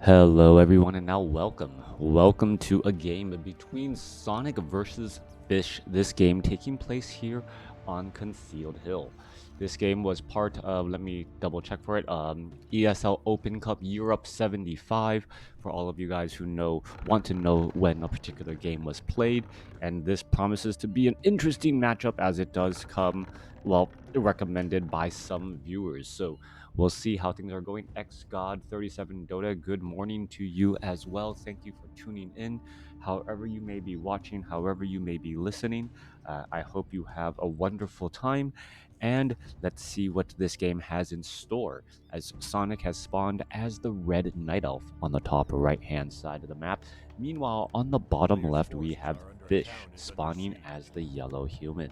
Hello everyone and now welcome to a game between Sonic versus Fish. This game taking place here on Concealed Hill. This game was part of, let me double check for it, ESL Open Cup Europe 75 for all of you guys who want to know when a particular game was played, and this promises to be an interesting matchup as it does come, well, recommended by some viewers. So we'll see how things are going. XGod37 Dota, good morning to you as well. Thank you for tuning in. However you may be watching, however you may be listening, I hope you have a wonderful time. And let's see what this game has in store, as Sonic has spawned as the red Night Elf on the top right-hand side of the map. Meanwhile, on the bottom left, we have Fish spawning as the yellow human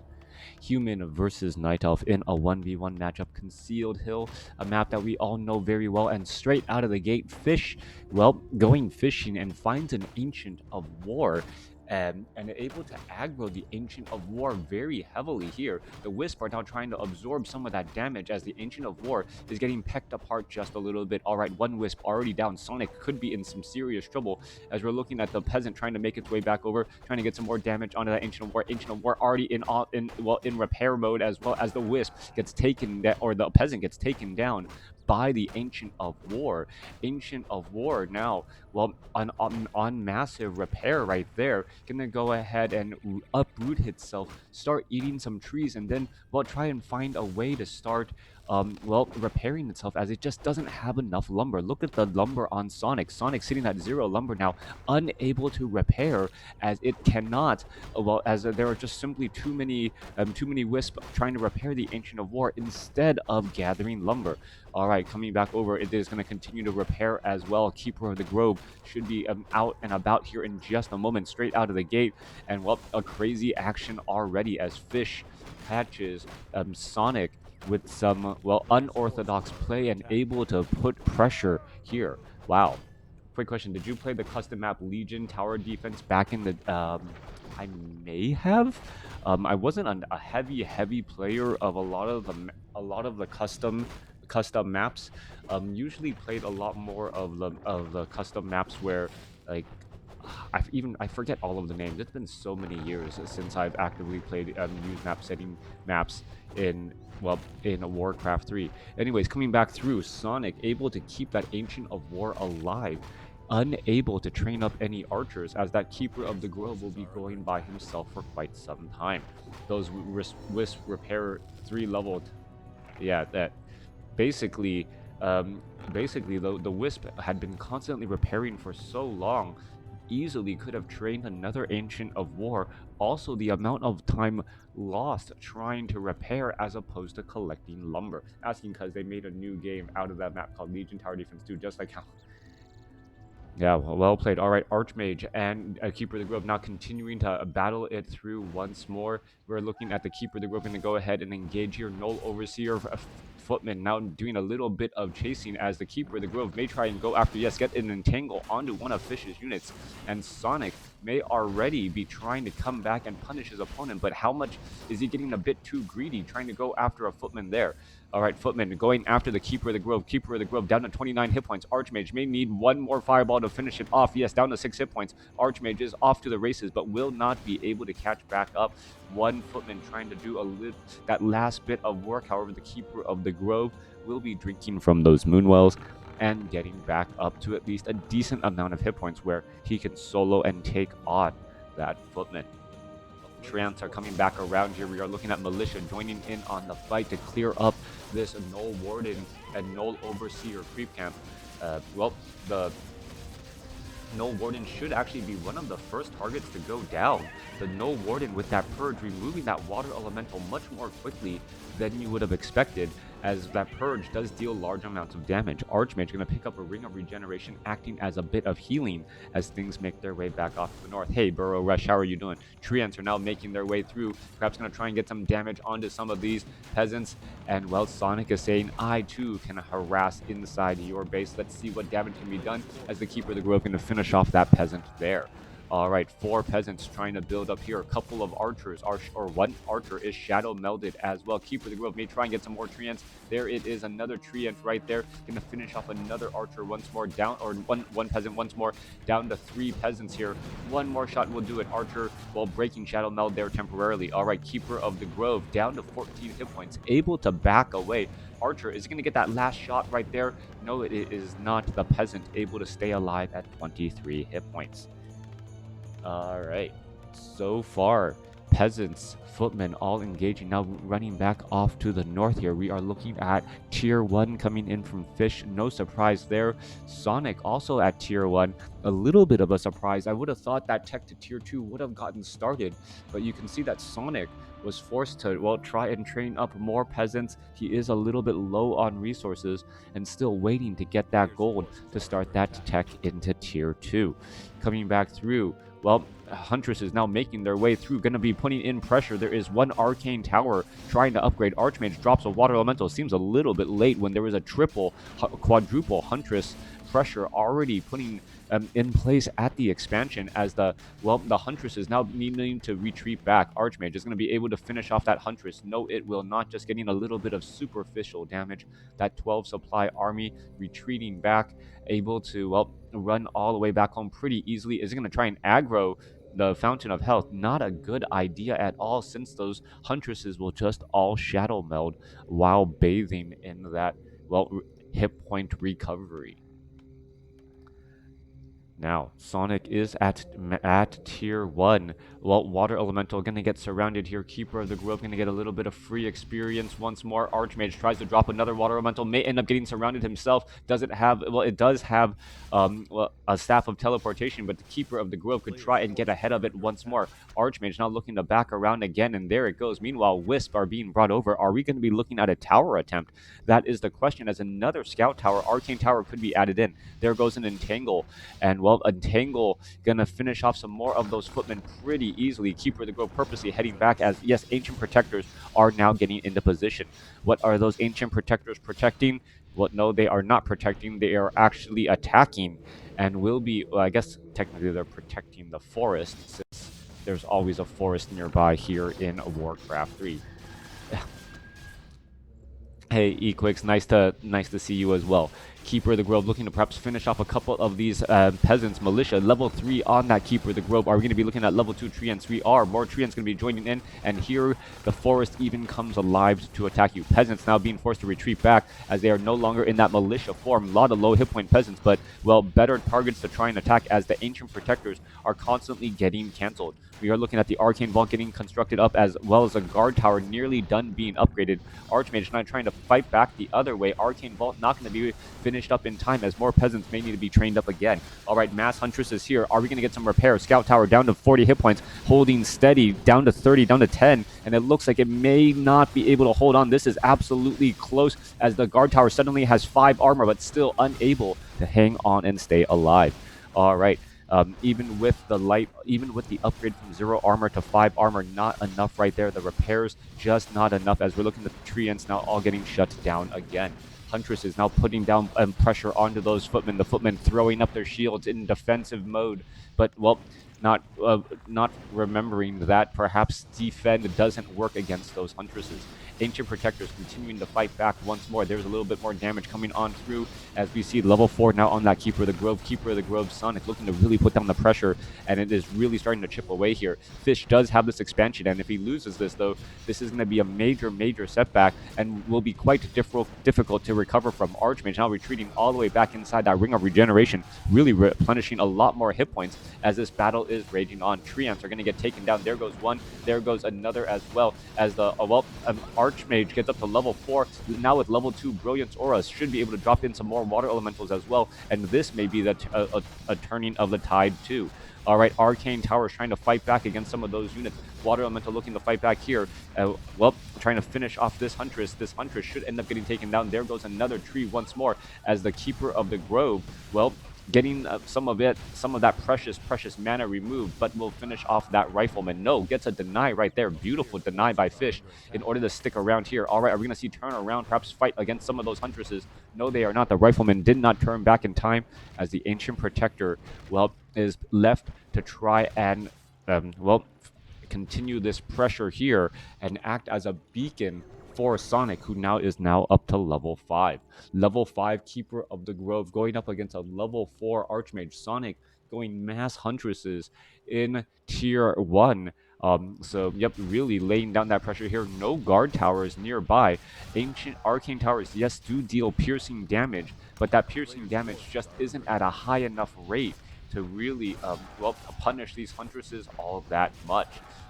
versus Night Elf in a 1v1 matchup. Concealed Hill, a map that we all know very well, and straight out of the gate, Fish, well, going fishing and finds an Ancient of War. And able to aggro the Ancient of War very heavily here. The Wisp are now trying to absorb some of that damage as the Ancient of War is getting pecked apart just a little bit. All right, one Wisp already down. Sonic could be in some serious trouble as we're looking at the Peasant trying to make its way back over, trying to get some more damage onto that Ancient of War. Ancient of War already in repair mode, as well as the Wisp gets taken, or the Peasant gets taken down by the Ancient of War. Ancient of War now, well, on massive repair right there, gonna go ahead and uproot itself, start eating some trees, and then, well, try and find a way to start repairing itself, as it just doesn't have enough lumber. Look at the lumber on Sonic. Sonic sitting at 0 lumber now, unable to repair, as it cannot, as there are just simply too many Wisp trying to repair the Ancient of War instead of gathering lumber. All right, coming back over, it is going to continue to repair as well. Keeper of the Grove should be out and about here in just a moment, straight out of the gate. And, well, a crazy action already as Fish catches Sonic with some, well, unorthodox play and able to put pressure here. Wow. Quick question, did you play the custom map Legion Tower Defense back in the... I may have. I wasn't a heavy player of a lot of the custom maps. Usually played a lot more of the custom maps where, like, I forget all of the names. It's been so many years since I've actively played use map setting maps in WarCraft 3. Anyways, coming back through, Sonic able to keep that Ancient of War alive, unable to train up any archers, as that Keeper of the Grove will be going by himself for quite some time. Those Wisp repair 3 leveled, yeah, that basically the Wisp had been constantly repairing for so long, easily could have trained another Ancient of War. Also, the amount of time lost trying to repair as opposed to collecting lumber. Asking because they made a new game out of that map called Legion Tower Defense 2, just like how... Yeah, well played. All right, Archmage and Keeper of the Grove now continuing to battle it through once more. We're looking at the Keeper of the Grove going to go ahead and engage here. Null Overseer, Footman now doing a little bit of chasing, as the Keeper of the Grove may try and go after, yes, get an entangle onto one of Fish's units. And Sonic may already be trying to come back and punish his opponent, but how much is he getting a bit too greedy trying to go after a Footman there? All right, Footman going after the Keeper of the Grove. Keeper of the Grove down to 29 hit points. Archmage may need one more fireball to finish it off. Yes, down to 6 hit points. Archmage is off to the races, but will not be able to catch back up. One Footman trying to do that last bit of work. However, the Keeper of the Grove will be drinking from those Moonwells and getting back up to at least a decent amount of hit points where he can solo and take on that Footman. Treants are coming back around here. We are looking at Militia joining in on the fight to clear up this Null Warden and Null Overseer creep camp. The Null Warden should actually be one of the first targets to go down. The Null Warden with that Purge, removing that Water Elemental much more quickly than you would have expected, as that Purge does deal large amounts of damage. Archmage going to pick up a Ring of Regeneration, acting as a bit of healing as things make their way back off to the north. Hey, Burrow Rush, how are you doing? Treants are now making their way through, perhaps going to try and get some damage onto some of these peasants. And, well, Sonic is saying, I too can harass inside your base. Let's see what damage can be done, as the Keeper of the Grove going to finish off that peasant there. All right, 4 peasants trying to build up here. A couple of archers, or one archer is shadow melded as well. Keeper of the Grove may try and get some more treants. There it is, another treant right there. Gonna finish off another archer once more down, or one peasant once more, down to 3 peasants here. One more shot will do it. Archer, while breaking shadow meld there temporarily. All right, Keeper of the Grove down to 14 hit points, able to back away. Archer is going to get that last shot right there. No, it is not. The peasant able to stay alive at 23 hit points. All right. So far, peasants, footmen, all engaging. Now running back off to the north here. We are looking at tier 1 coming in from Fish. No surprise there. Sonik also at tier 1. A little bit of a surprise. I would have thought that tech to tier 2 would have gotten started, but you can see that Sonik was forced to, well, try and train up more peasants. He is a little bit low on resources and still waiting to get that gold to start that tech into tier 2. Coming back through, well, Huntress is now making their way through, going to be putting in pressure. There is one arcane tower trying to upgrade. Archmage drops a water elemental. Seems a little bit late when there was a quadruple Huntress pressure already putting in place at the expansion, as the Huntress is now needing to retreat back. Archmage is going to be able to finish off that Huntress. No, it will not. Just getting a little bit of superficial damage. That 12 supply army retreating back, able to, well, run all the way back home pretty easily. Is going to try and aggro the Fountain of Health. Not a good idea at all, since those Huntresses will just all shadow meld while bathing in that, well, hit point recovery. Now, Sonik is at tier 1. Well, Water Elemental going to get surrounded here. Keeper of the Grove going to get a little bit of free experience once more. Archmage tries to drop another Water Elemental. May end up getting surrounded himself. Does it have... Well, it does have a Staff of Teleportation, but the Keeper of the Grove could try and get ahead of it once more. Archmage now looking to back around again, and there it goes. Meanwhile, Wisp are being brought over. Are we going to be looking at a tower attempt? That is the question, as another Scout Tower, Arcane Tower, could be added in. There goes an Entangle, and, well, Entangle gonna finish off some more of those footmen pretty easily. Keeper of the Grove purposely heading back, as, yes, Ancient Protectors are now getting into position. What are those Ancient Protectors protecting? Well, no, they are not protecting. They are actually attacking, and will be, well, I guess technically they're protecting the forest, since there's always a forest nearby here in WarCraft 3. Hey, Equix, nice to see you as well. Keeper of the Grove looking to perhaps finish off a couple of these peasants. Militia, level 3 on that Keeper of the Grove. Are we going to be looking at level 2 treants? We are. More treants going to be joining in, and here the forest even comes alive to attack you. Peasants now being forced to retreat back, as they are no longer in that militia form. A lot of low hit point peasants, but, well, better targets to try and attack, as the Ancient Protectors are constantly getting cancelled. We are looking at the Arcane Vault getting constructed up, as well as a Guard Tower nearly done being upgraded. Archmage now trying to fight back the other way. Arcane Vault not going to be finished up in time, as more peasants may need to be trained up again. All right, Mass Huntress is here. Are we going to get some repair? Scout Tower down to 40 hit points, holding steady, down to 30, down to 10, and it looks like it may not be able to hold on. This is absolutely close, as the Guard Tower suddenly has 5 armor, but still unable to hang on and stay alive. All right. Even with the upgrade from 0 armor to 5 armor, not enough right there. The repairs just not enough, as we're looking at the treants now all getting shut down again. Huntress is now putting down pressure onto those footmen. The footmen throwing up their shields in defensive mode, but, well, not remembering that perhaps defend doesn't work against those Huntresses. Ancient Protectors continuing to fight back once more. There's a little bit more damage coming on through, as we see level 4 now on that Keeper of the Grove. Keeper of the Grove, Sonik looking to really put down the pressure, and it is really starting to chip away here. Fish does have this expansion, and if he loses this, though, this is going to be a major setback, and will be quite difficult to recover from. Archmage now retreating all the way back inside that Ring of Regeneration, really replenishing a lot more hit points as this battle is raging on. Treants are going to get taken down. There goes one. There goes another as well, as the Archmage gets up to level 4. Now with level 2 Brilliance Auras, should be able to drop in some more Water Elementals as well, and this may be a turning of the tide too. All right, Arcane Tower is trying to fight back against some of those units. Water Elemental looking to fight back here. Well, trying to finish off this Huntress. This Huntress should end up getting taken down. There goes another tree once more, as the Keeper of the Grove, well, getting some of that precious mana removed, but will finish off that rifleman. No, gets a deny right there. Beautiful deny by Fish in order to stick around here. All right, are we going to see turn around, perhaps fight against some of those huntresses? No, they are not. The rifleman did not turn back in time as the Ancient Protector, well, is left to try and, continue this pressure here and act as a beacon for Sonik, who now is up to level 5. Level 5 Keeper of the Grove going up against a level 4 Archmage. Sonik going mass Huntresses in tier 1. So, yep, really laying down that pressure here. No guard towers nearby. Ancient Arcane Towers, yes, do deal piercing damage, but that piercing damage just isn't at a high enough rate to really, punish these Huntresses all that much.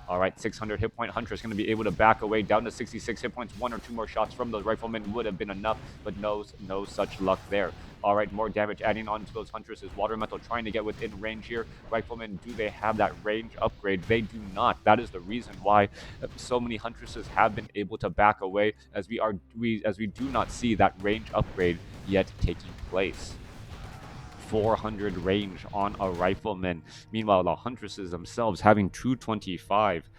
All right, 600 hit point. Huntress going to be able to back away down to 66 hit points. 1 or 2 more shots from the rifleman would have been enough, but no such luck there. All right, more damage adding on to those Huntresses. Water Elemental trying to get within range here. Riflemen, do they have that range upgrade? They do not. That is the reason why so many Huntresses have been able to back away, as we do not see that range upgrade yet taking place. 400 range on a rifleman. Meanwhile, the huntresses themselves having 225.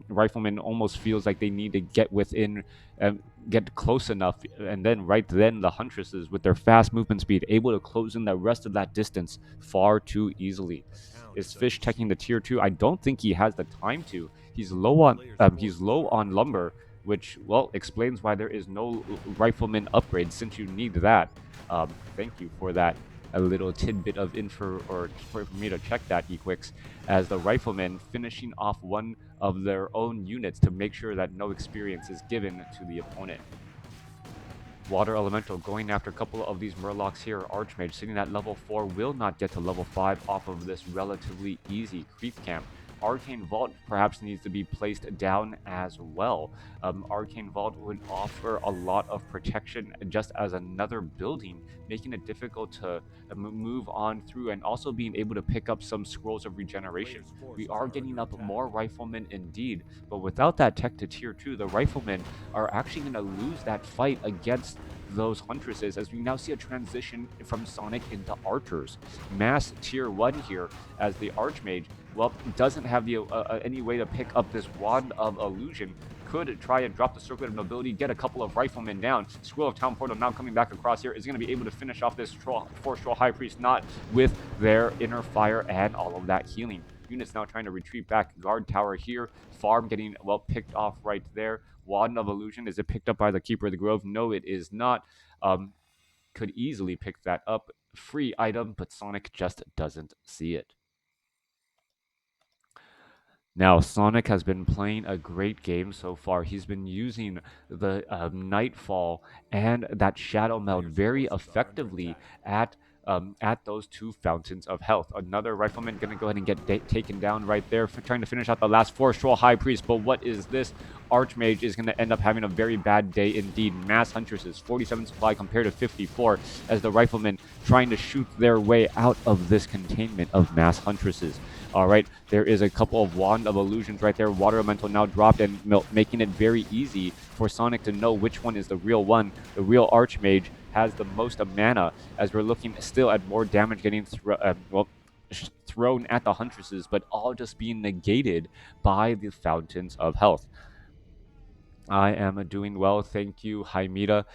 Rifleman almost feels like they need to get within, get close enough, and then right then the huntresses with their fast movement speed able to close in the rest of that distance far too easily. Is Fish taking the tier 2? I don't think he has the time to. He's low on lumber, which, well, explains why there is no rifleman upgrade, since you need that. Thank you for that, a little tidbit of info, or for me to check that, Equix, as the riflemen finishing off one of their own units to make sure that no experience is given to the opponent. Water Elemental going after a couple of these Murlocs here. Archmage sitting at level 4 will not get to level 5 off of this relatively easy creep camp. Arcane Vault perhaps needs to be placed down as well. Arcane Vault would offer a lot of protection just as another building, making it difficult to move on through, and also being able to pick up some scrolls of regeneration. We are getting up more riflemen indeed, but without that tech to tier 2, the riflemen are actually going to lose that fight against those huntresses, as we now see a transition from Sonik into archers. Mass tier 1 here, as the Archmage, well, doesn't have the any way to pick up this Wand of Illusion. Could try and drop the Circlet of Nobility, get a couple of riflemen down. Scroll of Town Portal now coming back across here is going to be able to finish off this 4-Straw High Priest, not with their Inner Fire and all of that healing. Units now trying to retreat back. Guard Tower here. Farm getting, well, picked off right there. Wand of Illusion, is it picked up by the Keeper of the Grove? No, it is not. Could easily pick that up. Free item, but Sonik just doesn't see it. Now, Sonik has been playing a great game so far. He's been using the Nightfall and that Shadow Meld very effectively at those 2 fountains of health. Another rifleman going to go ahead and get taken down right there, for trying to finish out the last 4-Straw High Priest. But what is this? Archmage is going to end up having a very bad day indeed. Mass Huntresses, 47 supply compared to 54, as the riflemen trying to shoot their way out of this containment of Mass Huntresses. All right, there is a couple of Wand of Illusions right there. Water Elemental now dropped, and making it very easy for Sonik to know which one is the real one. The real Archmage has the most mana, as we're looking still at more damage getting thrown at the Huntresses, but all just being negated by the Fountains of Health. I am doing well, thank you, Haimita.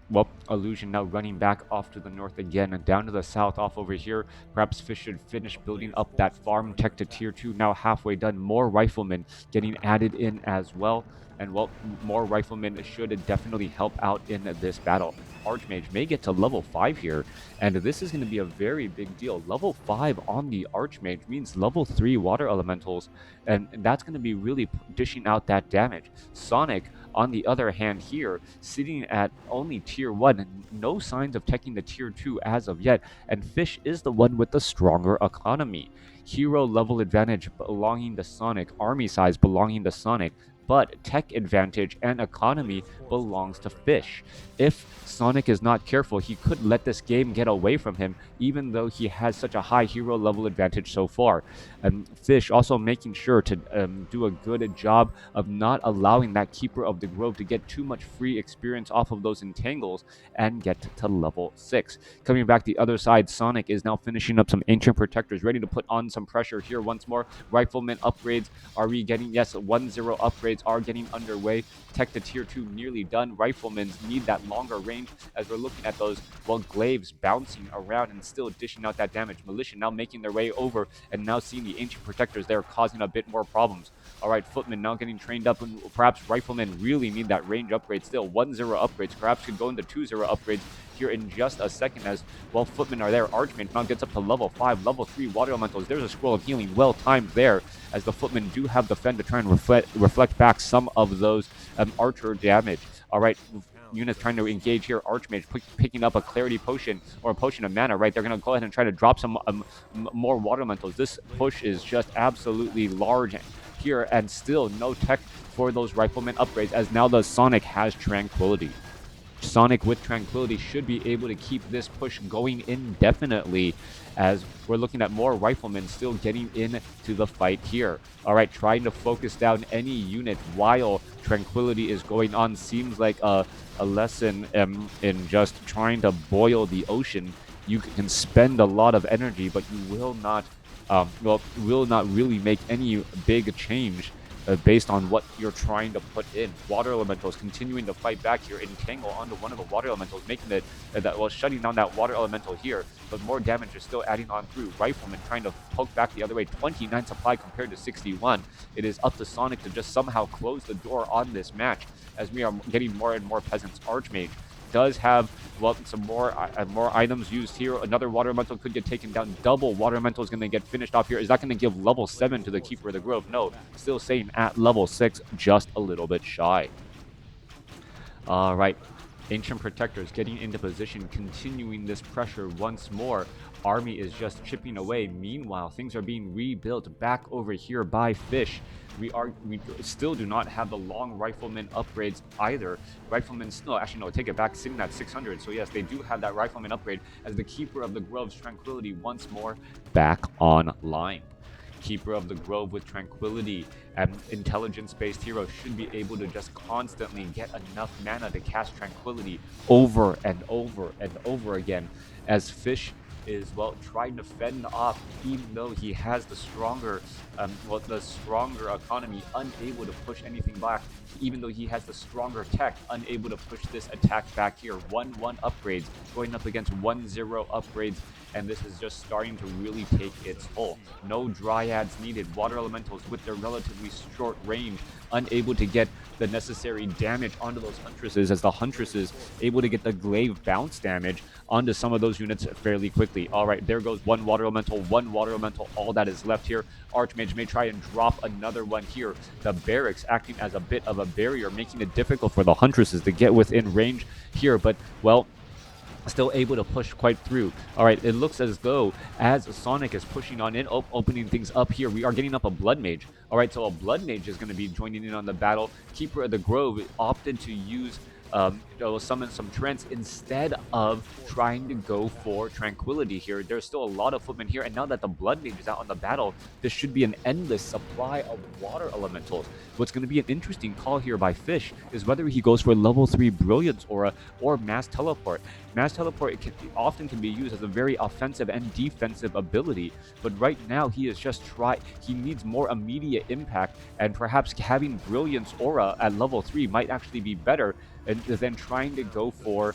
Well, Illusion now running back off to the north again, and down to the south off over here. Perhaps Fish should finish building up that farm tech to tier 2, now halfway done. More riflemen getting added in as well. And, well, more riflemen should definitely help out in this battle. Archmage may get to level 5 here, and this is going to be a very big deal. Level 5 on the Archmage means level 3 water elementals, and that's going to be really dishing out that damage. Sonik, on the other hand here, sitting at only tier 1, no signs of taking the tier 2 as of yet, and Fish is the one with the stronger economy. Hero level advantage belonging to Sonik, army size belonging to Sonik, but tech advantage and economy belongs to Fish. If Sonic is not careful, he could let this game get away from him, even though he has such a high hero level advantage so far. Fish also making sure to do a good job of not allowing that Keeper of the Grove to get too much free experience off of those entangles and get to level 6. Coming back the other side, Sonic is now finishing up some Ancient Protectors, ready to put on some pressure here once more. Rifleman upgrades, are we getting? Yes, 1-0 upgrades are getting underway. Tech to tier 2 nearly done. Riflemen need that longer range as we're looking at those, well, glaives bouncing around and still dishing out that damage. Militia now making their way over and now seeing the Ancient Protectors there causing a bit more problems. All right, Footmen now getting trained up, and perhaps Riflemen really need that range upgrade still. 1-0 upgrades, perhaps could go into 2-0 upgrades here in just a second as, well, Footmen are there. Archmage now gets up to level 5, level 3 Water Elementals. There's a Scroll of Healing, well timed there, as the Footmen do have the Fend to try and reflect back some of those Archer damage. All right, units trying to engage here. Archmage picking up a Clarity Potion or a Potion of Mana, right? They're going to go ahead and try to drop some more Water Elementals. This push is just absolutely large here, and still no tech for those Rifleman upgrades, as now the Sonic has Tranquility. Sonic with Tranquility should be able to keep this push going indefinitely, as we're looking at more Riflemen still getting into the fight here. All right, trying to focus down any unit while Tranquility is going on seems like a lesson in just trying to boil the ocean. You can spend a lot of energy, but you will not really make any big change based on what you're trying to put in. Water Elementals continuing to fight back here. Entangle onto one of the Water Elementals, making it, shutting down that Water Elemental here, but more damage is still adding on through. Rifleman trying to poke back the other way. 29 supply compared to 61. It is up to Sonic to just somehow close the door on this match, as we are getting more and more Peasants. Archmage does have, well, some more items used here. Another Water Elemental could get taken down. Double Water Elemental is going to get finished off here. Is that going to give level 7 to the Keeper of the Grove? No, still staying at level 6, just a little bit shy. All right, Ancient Protectors getting into position, continuing this pressure once more. Army is just chipping away. Meanwhile, things are being rebuilt back over here by Fish. We still do not have the long Rifleman upgrades either. Rifleman still, actually no, take it back, sitting at 600. So yes, they do have that Rifleman upgrade, as the Keeper of the Grove's Tranquility once more back online. Keeper of the Grove with Tranquility and intelligence-based hero should be able to just constantly get enough mana to cast Tranquility over and over and over again, as Fish is, well, trying to fend off, even though he has the stronger economy, unable to push anything back, even though he has the stronger tech, unable to push this attack back here. 1-1 upgrades going up against 1-0 upgrades, and this is just starting to really take its toll. No Dryads needed. Water Elementals with their relatively short range, unable to get the necessary damage onto those Huntresses, as the Huntresses able to get the glaive bounce damage onto some of those units fairly quickly. All right, there goes one Water Elemental, all that is left here. Archmage may try and drop another one here. The barracks acting as a bit of a barrier, making it difficult for the Huntresses to get within range here, but, well, still able to push quite through. All right, it looks as though as Sonic is pushing on in, opening things up here, we are getting up a Blood Mage. All right, so a Blood Mage is going to be joining in on the battle. Keeper of the Grove opted to use summon some Trents instead of trying to go for Tranquility here. There's still a lot of Footmen here, and now that the Blood Mage is out on the battle, this should be an endless supply of Water Elementals. What's going to be an interesting call here by Fish is whether he goes for level 3 Brilliance Aura or Mass Teleport. Mass Teleport often can be used as a very offensive and defensive ability, but right now he is just he needs more immediate impact, and perhaps having Brilliance Aura at level 3 might actually be better than trying to go for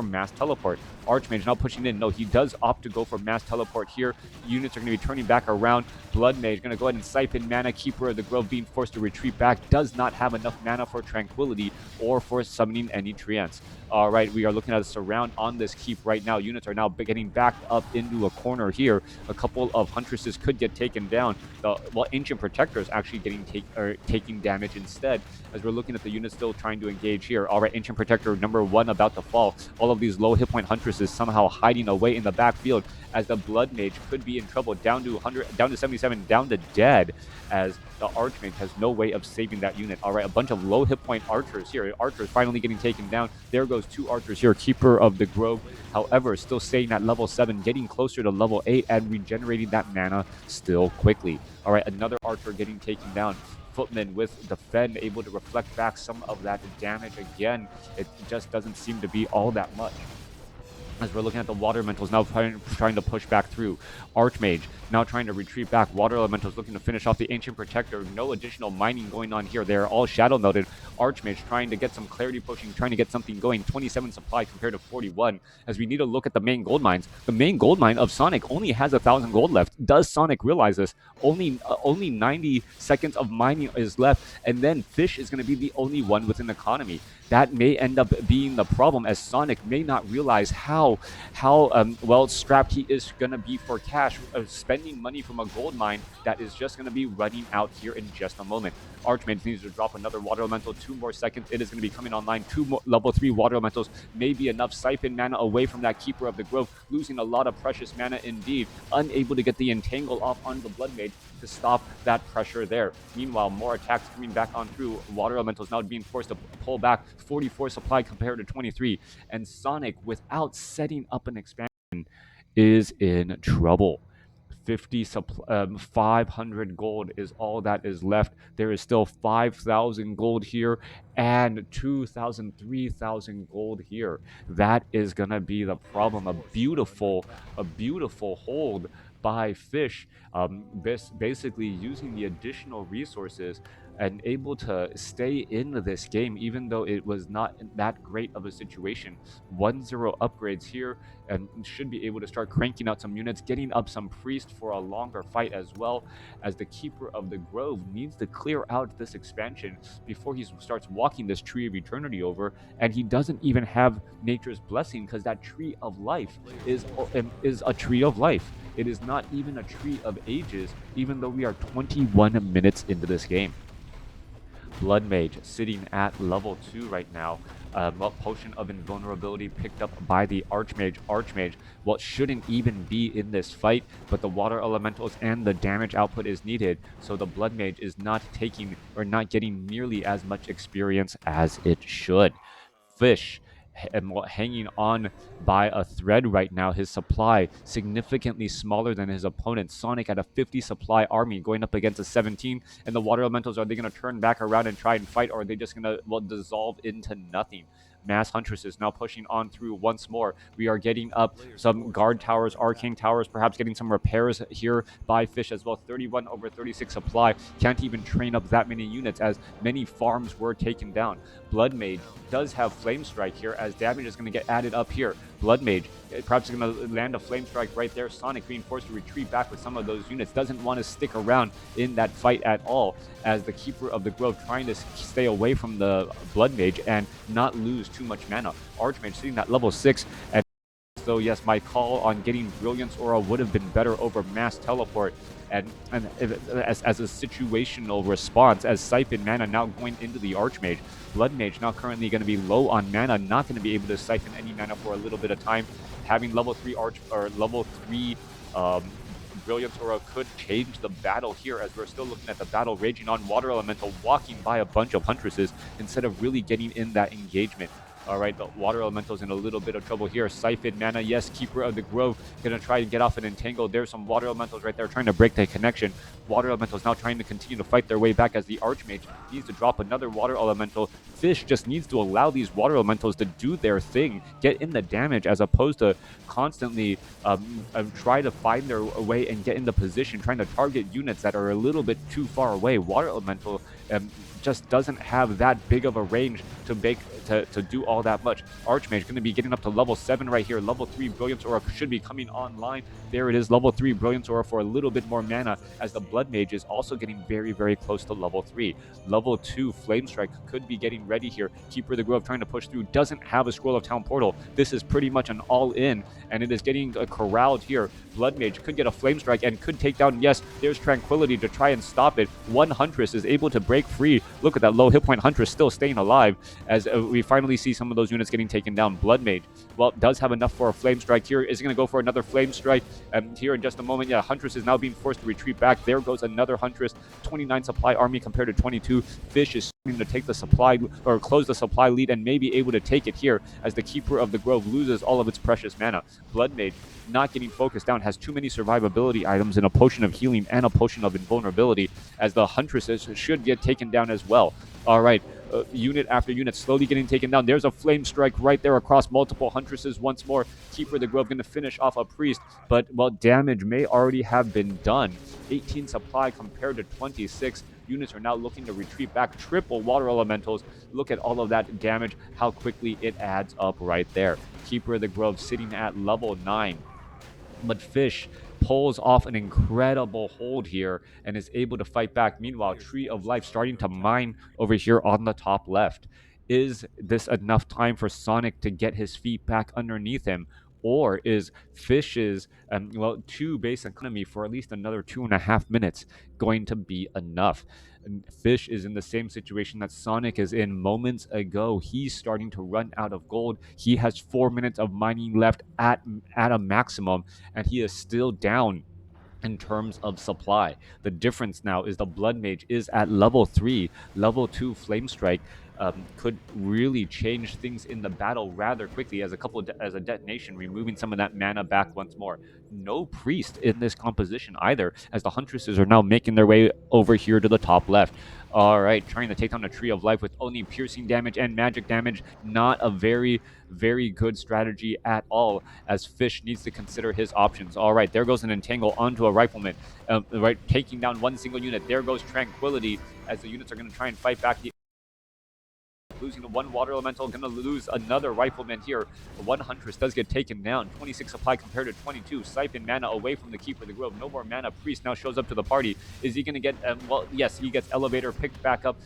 Mass Teleport. Archmage now pushing in. No, he does opt to go for Mass Teleport here. Units are going to be turning back around. Blood Mage going to go ahead and siphon mana. Keeper of the Grove being forced to retreat back. Does not have enough mana for Tranquility or for summoning any Treants. All right, we are looking at a surround on this keep right now. Units are now getting backed up into a corner here. A couple of Huntresses could get taken down. Ancient Protectors actually taking damage instead, as we're looking at the units still trying to engage here. All right, Ancient Protector number 1 about to fall. All of these low hit point Huntresses somehow hiding away in the backfield as the Blood Mage could be in trouble. Down to 100, down to 77, down to dead as the Archmage has no way of saving that unit. All right, a bunch of low hit point archers here. Archers finally getting taken down. There goes 2 archers here. Keeper of the Grove, however, still staying at level 7, getting closer to level 8 and regenerating that mana still quickly. All right, another archer getting taken down. Footman with the Fen able to reflect back some of that damage again. It just doesn't seem to be all that much. As we're looking at the Water Elementals now trying to push back through. Archmage now trying to retreat back. Water Elementals looking to finish off the Ancient Protector. No additional mining going on here. They're all shadow melted. Archmage trying to get some clarity pushing, trying to get something going. 27 supply compared to 41. As we need to look at the main gold mines. The main gold mine of Sonic only has 1,000 gold left. Does Sonic realize this? Only 90 seconds of mining is left, and then Fish is going to be the only one with an economy. That may end up being the problem, as Sonic may not realize how well strapped he is going to be for cash, spending money from a gold mine that is just going to be running out here in just a moment. Archmage needs to drop another Water Elemental. 2 more seconds. It is going to be coming online. 2 more level 3 Water Elementals. May be enough. Siphon mana away from that Keeper of the Grove. Losing a lot of precious mana indeed. Unable to get the Entangle off on the Blood Mage to stop that pressure there. Meanwhile, more attacks coming back on through. Water Elementals now being forced to pull back. 44 supply compared to 23. And Sonic, without setting up an expansion, is in trouble. 500 gold is all that is left. There is still 5,000 gold here and 2,000, 3,000 gold here. That is gonna be the problem. A beautiful hold by Fish, basically using the additional resources and able to stay in this game, even though it was not that great of a situation. 1-0 upgrades here, and should be able to start cranking out some units, getting up some priest for a longer fight, as well as the Keeper of the Grove needs to clear out this expansion before he starts walking this Tree of Eternity over, and he doesn't even have Nature's Blessing, because that Tree of Life is a Tree of Life. It is not even a Tree of Ages, even though we are 21 minutes into this game. Blood Mage sitting at level 2 right now. Potion of Invulnerability picked up by the Archmage. Archmage, well, shouldn't even be in this fight, but the Water Elementals and the damage output is needed, so the Blood Mage is not taking or not getting nearly as much experience as it should. Fish hanging on by a thread right now. His supply significantly smaller than his opponent. Sonic at a 50 supply army going up against a 17, and the Water Elementals, are they going to turn back around and try and fight, or are they just going to, well, dissolve into nothing? Mass Huntresses now pushing on through once more. We are getting up some guard towers, arcane towers, perhaps getting some repairs here by Fish as well. 31 over 36 supply. Can't even train up that many units, as many farms were taken down. Blood Mage does have Flame Strike here, as damage is going to get added up here. Blood Mage perhaps going to land a Flame Strike right there. Sonic being forced to retreat back with some of those units. Doesn't want to stick around in that fight at all, as the Keeper of the Grove trying to stay away from the Blood Mage and not lose too much mana. Archmage sitting at level 6, and so yes, my call on getting Brilliance Aura would have been better over Mass Teleport, and as a situational response, as Siphon mana now going into the Archmage. Blood Mage now currently going to be low on mana, not going to be able to siphon any mana for a little bit of time. Having level 3 Brilliance Aura could change the battle here, as we're still looking at the battle raging on. Water Elemental walking by a bunch of Huntresses instead of really getting in that engagement. All right, the Water Elemental's in a little bit of trouble here. Siphon mana, yes, Keeper of the Grove gonna try and get off an Entangle. There's some Water Elementals right there trying to break the connection. Water Elementals now trying to continue to fight their way back, as the Archmage needs to drop another Water Elemental. Fish just needs to allow these Water Elementals to do their thing, get in the damage, as opposed to constantly try to find their way and get into position, trying to target units that are a little bit too far away. Water Elemental just doesn't have that big of a range to do all that much. Archmage going to be getting up to level 7 right here. Level 3 Brilliance Aura should be coming online. There it is, level 3 Brilliance Aura for a little bit more mana, as the Blood Mage is also getting very, very close to level 3. Level 2 Flame Strike could be getting ready here. Keeper of the Grove trying to push through, doesn't have a Scroll of Town Portal. This is pretty much an all-in, and it is getting corralled here. Blood Mage could get a Flame Strike and could take down, yes, there's Tranquility to try and stop it. One Huntress is able to break free Look at that low hit point Huntress still staying alive as we finally see some of those units getting taken down. Blood Mage, well, does have enough for a Flame Strike here. Is going to go for another Flame Strike here in just a moment. Yeah, Huntress is now being forced to retreat back. There goes another Huntress. 29 supply army compared to 22. Fish is starting to take the supply or close the supply lead and may be able to take it here as the Keeper of the Grove loses all of its precious mana. Blood Mage not getting focused down, has too many survivability items and a potion of healing and a potion of invulnerability as the Huntresses should get taken down as well. All right, unit after unit slowly getting taken down. There's a Flame Strike right there across multiple Huntresses once more. Keeper of the Grove going to finish off a Priest, but, well, damage may already have been done. 18 supply compared to 26. Units are now looking to retreat back. Triple Water Elementals. Look at all of that damage, how quickly it adds up right there. Keeper of the Grove sitting at level 9. But Fish pulls off an incredible hold here and is able to fight back. Meanwhile, Tree of Life starting to mine over here on the top left. Is this enough time for Sonik to get his feet back underneath him? Or is Fish's, 2 base economy for at least another 2.5 minutes going to be enough? And Fish is in the same situation that Sonic is in moments ago. He's starting to run out of gold. He has 4 minutes of mining left at a maximum, and he is still down in terms of supply. The difference now is the Blood Mage is at level 3. Level 2 Flame Strike could really change things in the battle rather quickly as as a detonation, removing some of that mana back once more. No Priest in this composition either, as the Huntresses are now making their way over here to the top left. All right, trying to take down a Tree of Life with only piercing damage and magic damage. Not a very, very good strategy at all, as Fish needs to consider his options. All right, there goes an Entangle onto a Rifleman, right, taking down one single unit. There goes Tranquility, as the units are going to try and fight back. Losing to one Water Elemental, going to lose another Rifleman here. One Huntress does get taken down. 26 supply compared to 22. Siphon mana away from the Keeper of the Grove. No more mana. Priest now shows up to the party. Is he going to get, well, yes, he gets Elevator picked up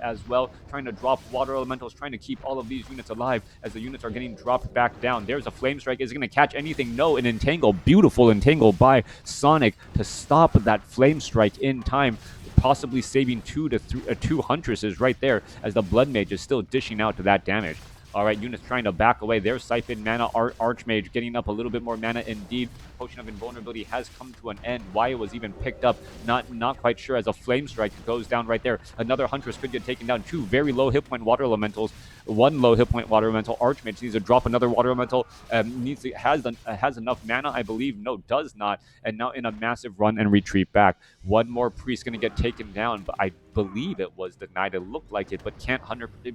as well. Trying to drop Water Elementals, trying to keep all of these units alive as the units are getting dropped back down. There's a Flame Strike. Is it going to catch anything? No, an Entangle. Beautiful Entangle by Sonic to stop that Flame Strike in time, possibly saving two Huntresses right there as the Blood Mage is still dishing out to that damage. All right, units trying to back away. There's Siphon mana. Archmage getting up a little bit more mana indeed. Potion of Invulnerability has come to an end. Why it was even picked up, not quite sure, as a Flame Strike goes down right there. Another Huntress could get taken down. 2 very low hit point Water Elementals. 1 low hit point Water Elemental. Archmage needs to drop another Water Elemental. Has enough mana, I believe. No, does not. And now in a massive run and retreat back. One more Priest going to get taken down, but I believe it was denied. It looked like it, but can't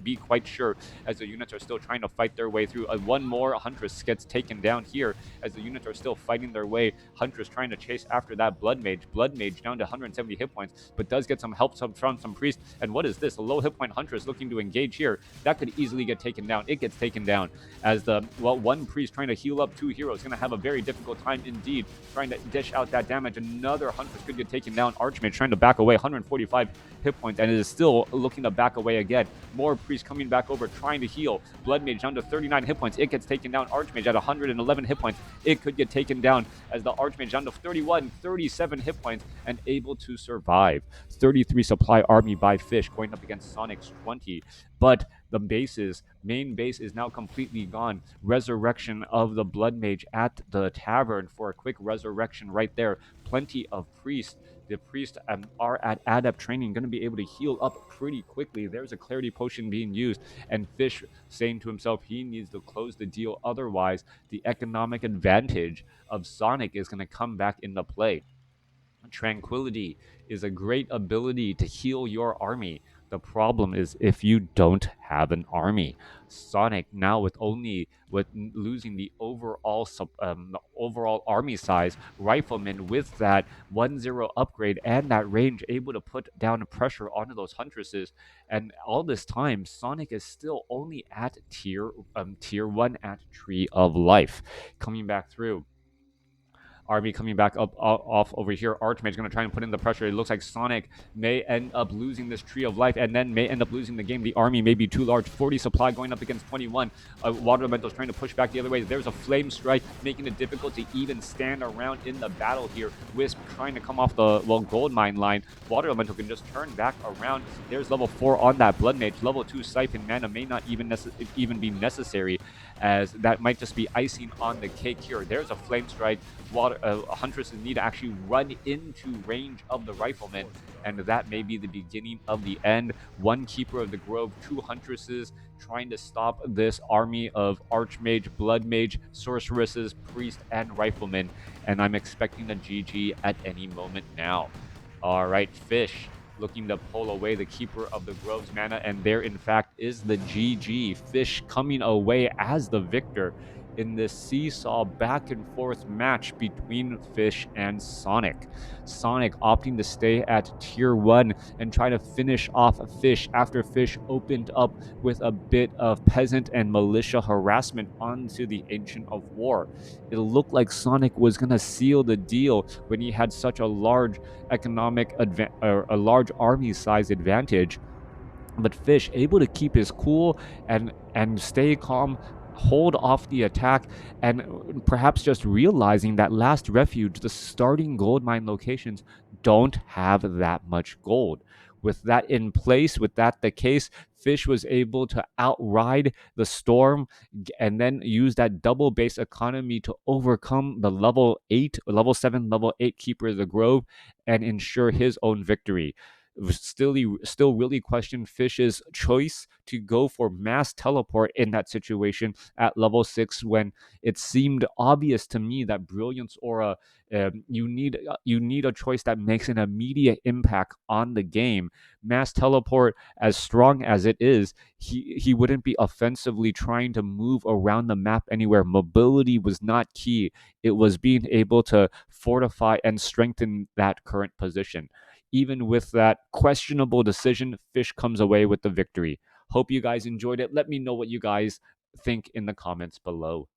be quite sure, as the units are still trying to fight their way through. One more Huntress gets taken down here as the units are still fighting their way. Huntress trying to chase after that Blood Mage. Blood Mage down to 170 hit points, but does get some help from some Priest. And what is this? A low hit point Huntress looking to engage here. That could easily get taken down. It gets taken down as one Priest trying to heal up 2 heroes. Going to have a very difficult time indeed trying to dish out that damage. Another Huntress could get taken down. Archmage trying to back away. 145 hit points, and it is still looking to back away again. More Priest coming back over, trying to heal. Blood Mage down to 39 hit points. It gets taken down. Archmage at 111 hit points. It could get taken down as the Archmage down to 37 hit points and able to survive. 33 supply army by Fish going up against Sonic's 20. But the main base is now completely gone. Resurrection of the Blood Mage at the tavern for a quick resurrection right there. Plenty of priests. The priests are at adept training, going to be able to heal up pretty quickly. There's a clarity potion being used, and Fish saying to himself he needs to close the deal. Otherwise, the economic advantage of Sonic is going to come back into play. Tranquility is a great ability to heal your army. The problem is if you don't have an army. Sonic now with losing the overall army size, Rifleman with that 1-0 upgrade and that range able to put down pressure onto those Huntresses, and all this time Sonic is still only at tier 1 at Tree of Life. Coming back through, Army coming back up off over here. Archmage's going to try and put in the pressure. It looks like Sonic may end up losing this Tree of Life and then may end up losing the game. The Army may be too large. 40 supply going up against 21. Water Elemental's trying to push back the other way. There's a Flame Strike, making it difficult to even stand around in the battle here. Wisp trying to come off the, Gold Mine line. Water Elemental can just turn back around. There's level 4 on that Blood Mage. Level 2 Siphon Mana may not even be necessary, as that might just be icing on the cake here. There's a Flame Strike. Huntresses need to actually run into range of the Rifleman, and that may be the beginning of the end. One Keeper of the Grove, 2 Huntresses trying to stop this army of Archmage, Blood Mage, Sorceresses, Priest, and Riflemen, and I'm expecting a GG at any moment now. All right, Fish looking to pull away the Keeper of the Grove's mana, and there in fact is the GG. Fish coming away as the victor in this seesaw back and forth match between Fish and Sonic. Sonic opting to stay at tier 1 and try to finish off Fish after Fish opened up with a bit of peasant and militia harassment onto the Ancient of War. It looked like Sonic was going to seal the deal when he had such a large a large army size advantage, but Fish able to keep his cool and stay calm, hold off the attack, and perhaps just realizing that last refuge, the starting gold mine locations, don't have that much gold. With that in place, with that the case, Fish was able to outride the storm and then use that double base economy to overcome the level 7, level 8 Keeper of the Grove and ensure his own victory. Still really question Fish's choice to go for mass teleport in that situation at level 6, when it seemed obvious to me that Brilliance Aura, you need a choice that makes an immediate impact on the game. Mass teleport, as strong as it is, he wouldn't be offensively trying to move around the map anywhere. Mobility was not key. It was being able to fortify and strengthen that current position. Even with that questionable decision, Fish comes away with the victory. Hope you guys enjoyed it. Let me know what you guys think in the comments below.